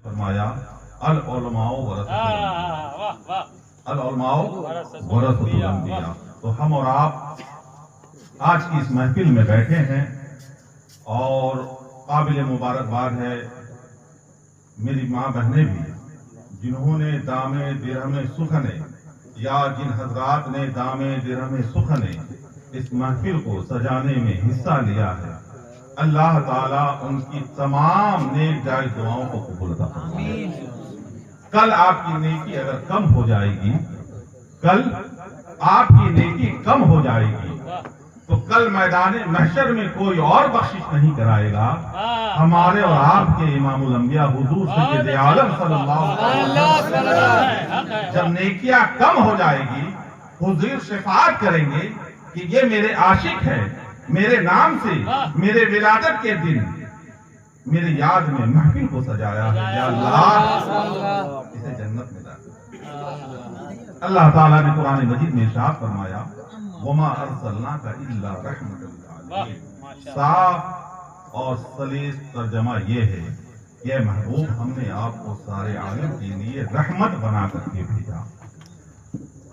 फरमाया अल उलमाओ वरसतुल अंबिया। तो हम और आप आज की इस महफिल में बैठे हैं और काबिल मुबारकबाद है मेरी माँ बहनें भी, जिन्होंने दामे दिरहमे सुखने या जिन हजरात ने दामे दिरहमे सुखने इस महफिल को सजाने में हिस्सा लिया है। अल्लाह ताला उनकी तमाम नेक जायज दुआओं को कबूल करे। कल आपकी नेकी अगर कम हो जाएगी, कल आपकी नेकी कम हो जाएगी तो कल मैदान महशर में कोई और बख्शिश नहीं कराएगा। हमारे और आपके इमामुल अंबिया हुजूर सैयद आलम सल्लल्लाहु अलैहि वसल्लम जब नेकियां कम हो जाएगी, हुजूर शिफाअत करेंगे कि ये मेरे आशिक है, मेरे नाम से मेरे विलादत के दिन मेरे याद में महफिल को सजाया है, या अल्लाह इसे जन्नत में डाल। अल्लाह ताला ने कुरान मजीद में इरशाद फरमाया वमा अरसलनाका इल्ला रहमतल लिल आलमीन। साफ और सलीस तर्जमा ये है, ये महबूब हमने आपको सारे आलम के लिए रहमत बना करके भेजा।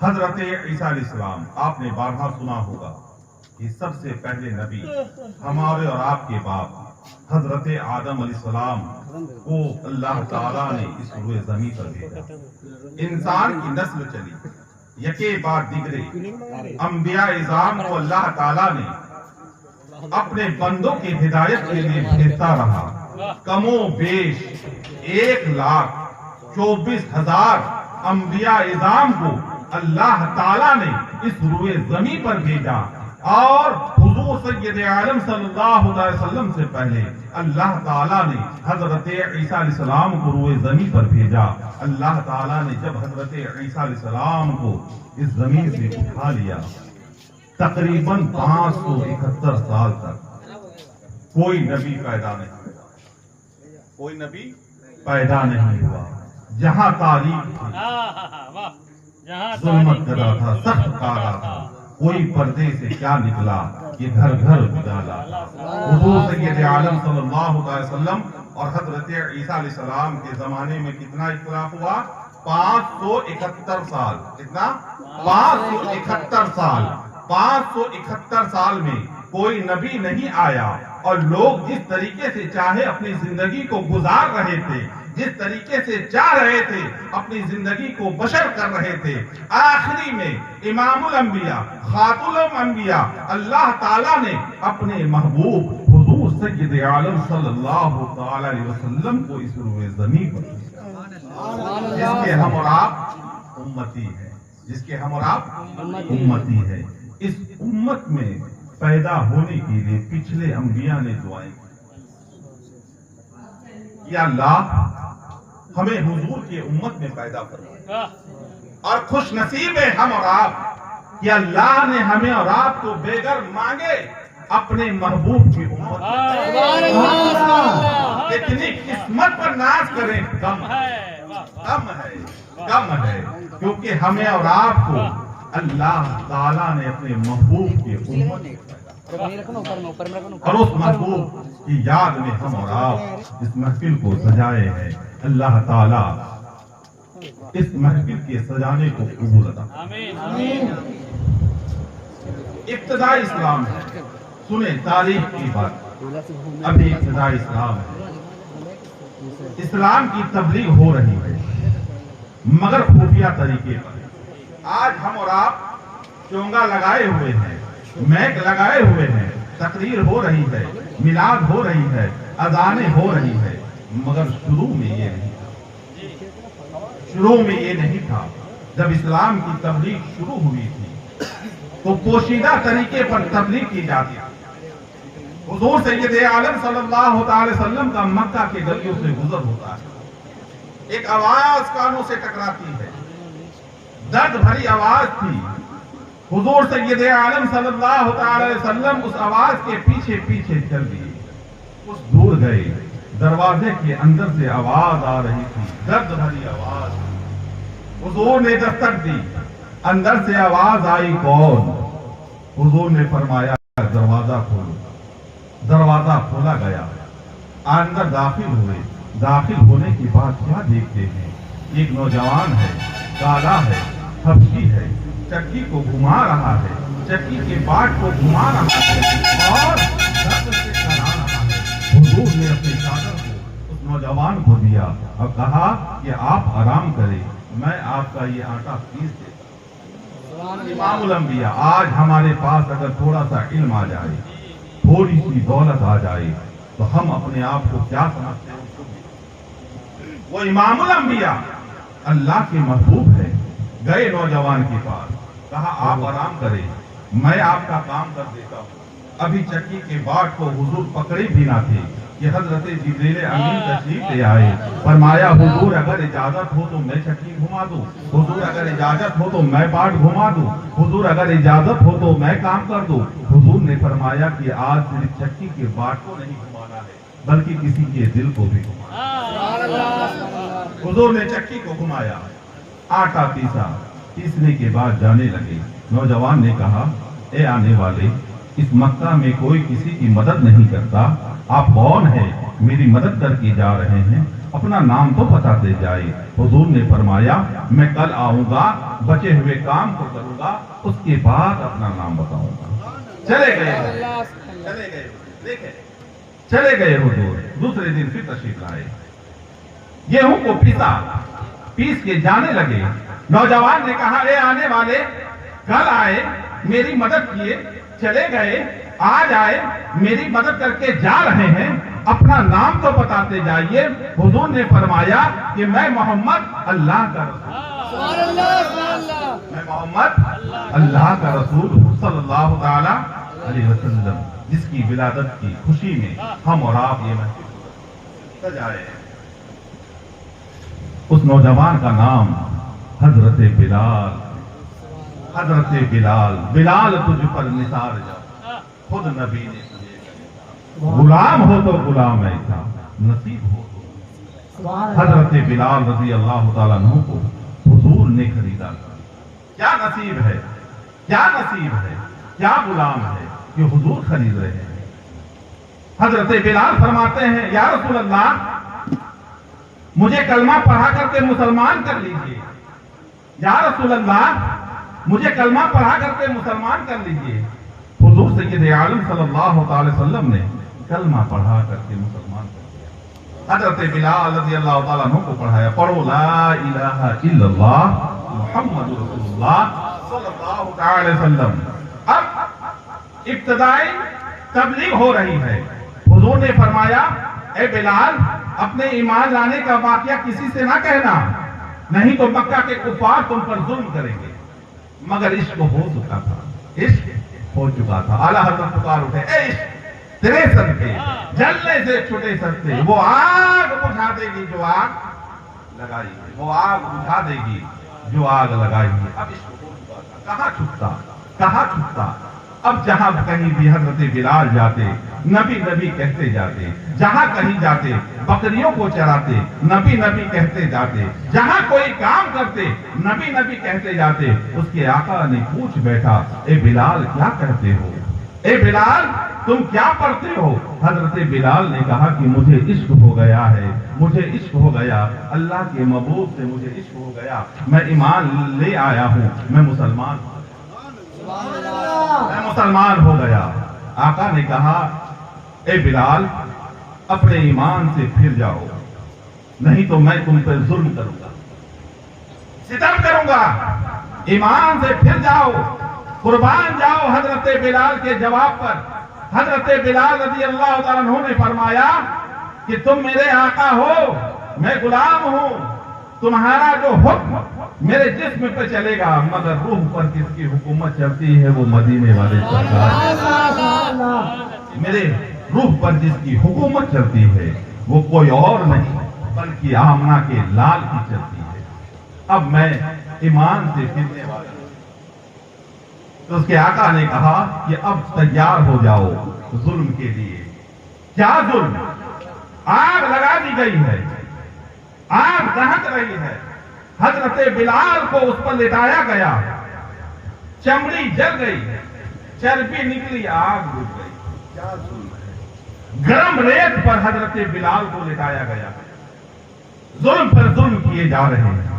हजरत ईसा अलैहिस्सलाम आपने बारहा सुना होगा कि सबसे पहले नबी हमारे और आपके बाप हजरत आदम अलैहिस्सलाम को अल्लाह ताला ने इस रूए ज़मीन पर भेजा। इंसान की नस्ल चली, यके बाद दिगरे अंबिया इज़ाम को अल्लाह ताला ने अपने बंदों की हिदायत के लिए भेजता रहा। कमो बेश 1,24,000 अंबिया इज़ाम को अल्लाह ताला ने इस रूए ज़मीन पर भेजा और हुजूर सैयद आलम सल्लल्लाहु अलैहि वसल्लम से पहले अल्लाह ताला ने हजरत ईसा अलैहिस्सलाम को रूए ज़मीन पर भेजा। अल्लाह ताला ने जब हजरत ईसा अलैहिस्सलाम को इस जमीन से उठा लिया, तकरीबन 571 साल तक कोई नबी पैदा नहीं हुआ, कोई नबी पैदा नहीं हुआ। जहां तारीख थी, जुल्मत करा था, सख्त कारा था, कोई पर्दे से क्या निकला ये घर घर उजाला। हुजूर सैयद आलम सल्लल्लाहु अलैहि वसल्लम और हजरत ईसा अलैहिस्सलाम के जमाने में कितना इख्तिलाफ हुआ? 571 साल। कितना? 571 साल। 571 साल में कोई नबी नहीं आया और लोग जिस तरीके से चाहे अपनी जिंदगी को गुजार रहे थे, जिस तरीके से चाह रहे थे अपनी जिंदगी को बशर कर रहे थे, आखिरी में इमामुल अंबिया खातुल अंबिया अल्लाह ताला ने अपने महबूब हुजूर सैयद आलम सल्लल्लाहु अलैहि वसल्लम को इस रूए ज़मीन पर जिसके हम और आप उम्मती हैं, जिसके हम और आप उम्मती हैं। इस उम्मत में पैदा होने के लिए पिछले अंबिया ने दुआएं की, या अल्लाह हमें हुजूर की उम्मत में पैदा फरमा। और खुश नसीब है हम और आप कि अल्लाह ने हमें और आपको बेगर मांगे अपने महबूब की उम्मत में। इतनी किस्मत पर नाज करें कम है, कम है, कम है, क्योंकि हमें और आपको अल्लाह ताला ने अपने महबूब की उम्मत में और उस महबूब की याद में हम और आप इस महफिल को सजाए हैं। अल्लाह ताला इस महफिल के सजाने को कबूल अता। इब्तिदा इस्लाम है, सुने तारीख की बात, अभी इब्तिदा इस्लाम है। इस्लाम की तबलीग हो रही है मगर खुफिया तरीके पर। आज हम और आप चोंगा लगाए हुए हैं, मैक लगाए हुए हैं, तकरीर हो रही है, मिलाद हो रही है, अजानें हो रही है, मगर शुरू में ये नहीं था। शुरू में ये नहीं था। जब इस्लाम की तबलीग शुरू हुई थी तो पोशीदा तरीके पर तबलीग की जाती थी। हुजूर सैयद आलम सल्लल्लाहु अलैहि वसल्लम का मक्का के गलियों से गुजर होता है, एक आवाज कानों से टकराती है, दर्द भरी आवाज थी। हुजूर सैयद आलम सल्लल्लाहु अलैहि वसल्लम उस आवाज के पीछे पीछे चल दिए, कुछ दूर गए, दरवाजे के अंदर से आवाज आ रही थी, दर्द भरी आवाज। हुजूर ने दस्तक दी, अंदर से आवाज आई, कौन? हुजूर ने फरमाया दरवाजा खोलो। दरवाजा खोला गया, अंदर दाखिल हुए, दाखिल होने के बाद क्या देखते हैं, एक नौजवान है, काला है, हबशी है, चक्की को घुमा रहा है, चक्की के बाट को घुमा रहा है और दर्द से करा रहा है। हुजूर ने अपनी चादर को उस नौजवान को दिया और कहा कि आप आराम करें, मैं आपका ये आटा पीस देता हूं। इमामुल अंबिया, आज हमारे पास अगर थोड़ा सा इल्म आ जाए, थोड़ी सी दौलत आ जाए, तो हम अपने आप को क्या समझते हैं? वो इमामुल अंबिया अल्लाह के महबूब है। गए नौजवान के पास, कहा आप आराम करें, मैं आपका काम कर देता हूं। अभी चक्की के बाट को हुजूर पकड़े भी ना थे कि हजरत जिब्रील अमीन तशरीफ ले आए। फरमाया हुजूर अगर इजाजत हो तो मैं चक्की घुमा दूं, हुजूर अगर इजाजत हो तो मैं बाट घुमा दूं, हुजूर अगर इजाजत हो तो मैं काम कर दूं। हुजूर ने फरमाया कि आज सिर्फ चक्की के बाट को नहीं घुमाना है, बल्कि किसी के दिल को भी घुमाना। हुजूर ने चक्की को घुमाया, आटा पीसा, पीसने के बाद जाने लगे। नौजवान ने कहा, ए आने वाले, इस मक्का में कोई किसी की मदद नहीं करता, आप कौन हैं, मेरी मदद करके जा रहे हैं, अपना नाम तो बताते जाए। हुजूर ने फरमाया, मैं कल आऊंगा, बचे हुए काम को करूंगा, उसके बाद अपना नाम बताऊंगा। चले गए देखे, चले गए हुजूर। दूसरे दिन फिर तशरीफ लाए, गेहूं को पीसा, पीस के जाने लगे। नौजवान ने कहा, ए आने वाले, कल आए, मेरी मदद किए, चले गए, आज आए, मेरी मदद करके जा रहे हैं, अपना नाम तो बताते जाइए। हुजूर ने फरमाया कि मैं मोहम्मद अल्लाह का रसूल, मैं मोहम्मद अल्लाह का रसूल सल्लल्लाहु ताला अलैहि वसल्लम, जिसकी विलादत की खुशी में हम और आप ये महसूस सजाए। उस नौजवान का नाम हजरत बिलाल। हजरत बिलाल, बिलाल तुझ पर निसार जा, खुद नबी ने तुझे, गुलाम हो तो गुलाम ऐसा, नसीब हो तो। हजरत बिलाल रजी अल्लाह ताला अन्हु को हुजूर ने खरीदा। क्या नसीब है, क्या नसीब है, क्या गुलाम है कि हुजूर खरीद रहे हैं। हजरत बिलाल फरमाते हैं, या रसूल अल्लाह, मुझे कलमा पढ़ा करके मुसलमान कर लीजिए। या रसूल अल्लाह, मुझे कलमा पढ़ा करके मुसलमान कर लीजिए। हुजूर सय्यद आलम सल्लल्लाहु अलैहि वसल्लम ने कलमा पढ़ा करके मुसलमान कर दिया। हजरत बिलाल रज़ी अल्लाह ताला अन्हु को पढ़ाया, पढ़ो ला इलाहा इल्लल्लाह मुहम्मदुर रसूलुल्लाह सल्लल्लाहु अलैहि वसल्लम। अब इब्तिदाई तबलीग हो रही है। हुजूर ने फरमाया, ए बिलाल, अपने ईमान लाने का वाकया किसी से ना कहना, नहीं तो मक्का के कुफार तुम पर जुल्म करेंगे। मगर इश्क हो चुका था, इश्क हो चुका था। आला हज़रत पुकार उठे, ए इश्क तेरे सदके जलने से छुटे सकते, वो आग बुझा देगी जो आग लगाई है, वो आग बुझा देगी जो आग लगाई है। अब इश्क हो चुका था, कहाँ छुपता, कहाँ छुपता। अब जहां कहीं भी हजरत बिलाल जाते, नबी नबी कहते जाते, जहां कहीं जाते बकरियों को चराते, नबी नबी कहते जाते, जहां कोई काम करते, नबी नबी कहते जाते। उसके आका ने पूछ बैठा, ए बिलाल क्या कहते हो, ए बिलाल तुम क्या पढ़ते हो। हजरत बिलाल ने कहा कि मुझे इश्क हो गया है, मुझे इश्क हो गया, अल्लाह के महबूब से मुझे इश्क हो गया, मैं ईमान ले आया हूं, मैं मुसलमान हो गया। आका ने कहा, ए बिलाल अपने ईमान से फिर जाओ, नहीं तो मैं तुम पर जुल्म करूंगा, सितम करूंगा। ईमान से फिर जाओ, कुर्बान जाओ हजरत बिलाल के जवाब पर। हजरत बिलाल रज़ी अल्लाह ताला अन्हु ने फरमाया कि तुम मेरे आका हो, मैं गुलाम हूं, तुम्हारा जो हुक्म मेरे जिस्म पे चलेगा, मगर रूह पर किसकी हुकूमत चलती है, वो मदीने वाले सरकार। मेरे रूह पर जिसकी हुकूमत चलती है वो कोई और नहीं बल्कि आमना के लाल की चलती है। अब मैं ईमान से फिरने वाला हूं। तो उसके आका ने कहा कि अब तैयार हो जाओ जुल्म के लिए। क्या जुल्म, आग लगा दी गई है, आग दहक रही है। हजरत बिलाल को उस पर लिटाया गया, चमड़ी जल गई, चर्बी निकली, आग बुझ गई। क्या जुल्म है। गरम रेत पर हजरत बिलाल को लिटाया गया, जुल्म पर जुल्म किए जा रहे हैं।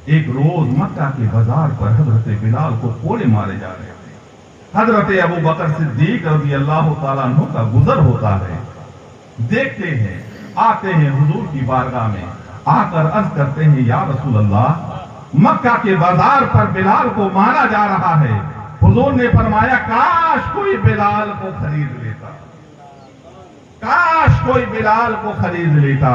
एक रोज मक्का के बाजार पर हजरत बिलाल को कोड़े मारे जा रहे थे। हजरत अबू बकर सिद्दीक रज़ी अल्लाह तआला अन्हु का गुजर होता है। देखते हैं, आते हैं हुजूर की बारगाह में, आकर अर्ज करते हैं, या रसूल अल्लाह, मक्का के बाजार पर बिलाल को मारा जा रहा है। हुजूर ने फरमाया, काश कोई बिलाल को खरीद लेता, काश कोई बिलाल को खरीद लेता।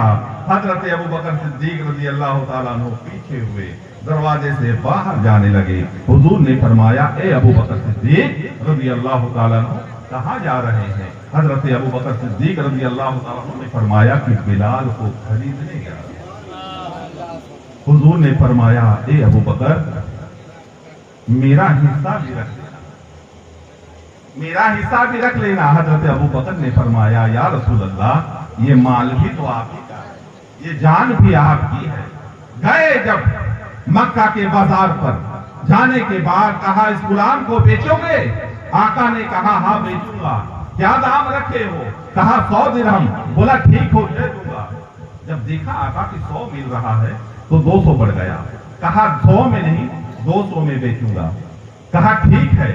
हजरत अबू बकर सिद्दीक रज़ी अल्लाह तआला अन्हु पीछे हुए दरवाजे से बाहर जाने लगे। हुजूर ने फरमाया, ए अबू बकर सिद्दीक रज़ी अल्लाह तआला अन्हु, कहां जा रहे हैं? हजरत अबू बकर सिद्दीक रज़ी अल्लाह तआला अन्हु ने फरमाया कि बिलाल को खरीदने जा रहे हैं। हुजूर ने फरमाया, ए अबू बकर, मेरा हिस्सा भी रख लेना, मेरा हिस्सा भी रख लेना। हजरत अबू बकर ने फरमाया, या रसूल अल्लाह, ये माल भी तो आप ही का है, ये जान भी आपकी है। गए जब मक्का के बाजार पर, जाने के बाद कहा, इस गुलाम को बेचोगे? आका ने कहा, हाँ बेचूंगा। क्या दाम रखे हो? कहा 100 दिरहम। बोला ठीक हो, दे दूंगा। जब देखा आका कि 100 मिल रहा है तो 200 बढ़ गया। कहा 100 में नहीं, 200 में बेचूंगा। कहा ठीक है,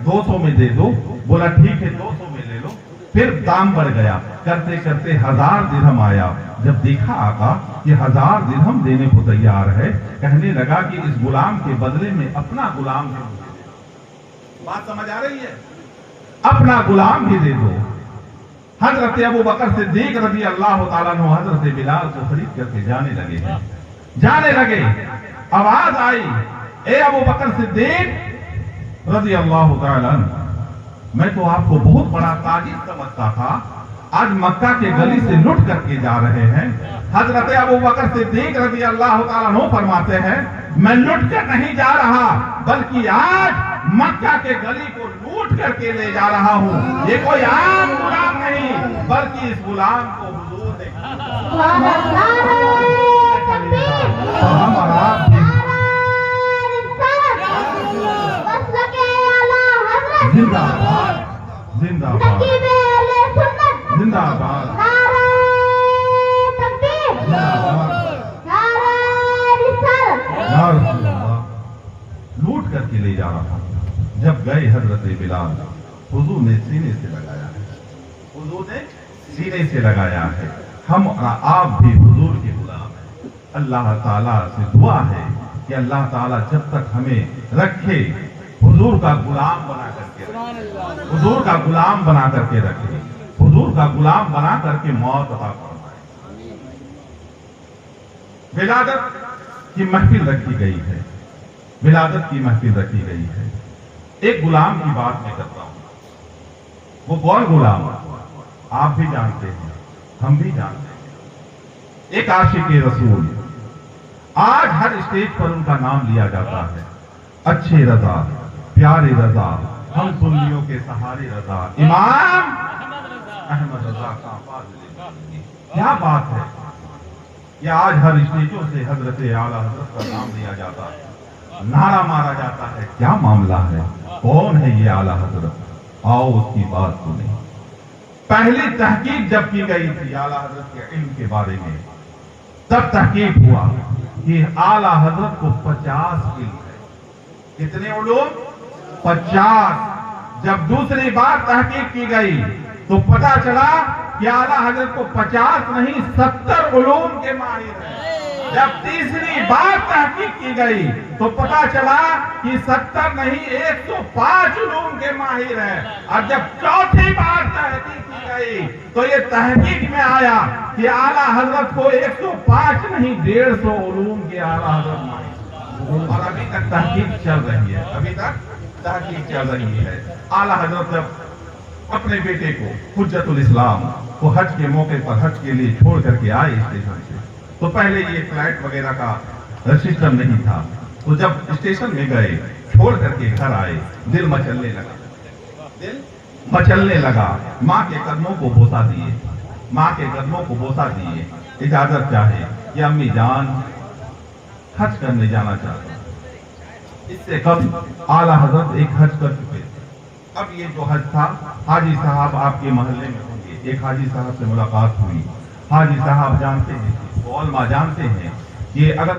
200 में दे दो। बोला ठीक है, 200 में ले लो। फिर दाम बढ़ गया, करते करते 1000 दिरहम आया। जब देखा आका कि 1000 दिरहम देने को तैयार है, कहने लगा कि इस गुलाम के बदले में अपना गुलाम भी दे दो। बात समझ आ रही है? अपना गुलाम भी दे दो। हजरत अबू बकर सिद्दीक रज़ी अल्लाह तआला अन्हु हजरत बिलाल को खरीद करके जाने लगे हैं। जाने लगे, आवाज आई, ए अबू बकर सिद्दीक रज़ी अल्लाह तआला अन्हु, मैं तो आपको बहुत बड़ा ताजिर समझता था, आज मक्का के गली से लुट करके जा रहे हैं। हजरत अबू बकर सिद्दीक रज़ी अल्लाह तआला अन्हु फरमाते हैं, मैं लुट कर नहीं जा रहा, बल्कि आज मक्का के गली को लूट करके ले जा रहा हूँ। ये कोई आम गुलाम नहीं, बल्कि इस गुलाम को हुजूर ने जिंदाबाद जिंदाबाद जिंदाबाद लूट करके ले जा रहा हूं। जब गए हजरत बिलाल, हुजूर ने सीने से लगाया है, हुजूर ने सीने से लगाया है। हम आप भी हुजूर के गुलाम हैं। अल्लाह ताला से दुआ है कि अल्लाह ताला जब तक हमें रखे, हुजूर का गुलाम बना करके रखे, हुजूर का गुलाम बना करके रखे, हुजूर का गुलाम बना करके मौत अता फरमाए। विलादत की महफिल रखी गई है, विलादत की महफिल रखी गई है। एक गुलाम की बात मैं करता हूं। वो कौन गुलाम? आप भी जानते हैं, हम भी जानते हैं। एक आशिक रसूल, आज हर स्टेज पर उनका नाम लिया जाता है। अच्छे रजा, प्यारे रजा, हम सुन्नियों के सहारे रजा, इमाम अहमद रजा का फाज़िल। क्या बात है कि आज हर स्टेजों से हजरत आला हजरत का नाम लिया जाता है, नारा मारा जाता है। क्या मामला है? कौन है ये आला हजरत? आओ उसकी बात सुने। पहली तहकीक जब की गई थी आला हजरत के इल्म के बारे में, तब तहकीक हुआ कि आला हजरत को 50 इल्म है। कितने उलूम? 50। जब दूसरी बार तहकीक की गई तो पता चला कि आला हजरत को 50 नहीं 70 उलूम के माहिर हैं। जब तीसरी बार तहकीक की गई तो पता चला कि 70 नहीं 105 उलूम के माहिर हैं। और जब चौथी बार तहकीक की गई तो ये तहकीक में आया कि आला हजरत को 105 नहीं 150 उलूम के आला हजरत माहिर। और अभी तक तहकीक चल रही है, अभी तक तहकीक चल रही है। आला हजरत जब अपने बेटे को हुज्जतुल इस्लाम को हज के मौके पर हज के लिए छोड़ करके आए स्टेशन से, तो पहले ये फ्लाइट वगैरह का सिस्टम नहीं था। तो जब स्टेशन में गए, छोड़ करके घर आए, दिल मचलने लगा, दिल मचलने लगा। माँ के कदमों को बोसा दिए, माँ के कदमों को बोसा दिए, इजाजत चाहे कि अम्मी जान हज करने जाना चाहते। इससे कब आला हजरत एक हज कर चुके थे। अब ये जो हज था, हाजी साहब आपके मोहल्ले में होंगे, एक हाजी साहब से मुलाकात हुई। हाजी साहब जानते हैं, वो उलमा जानते हैं, ये अगर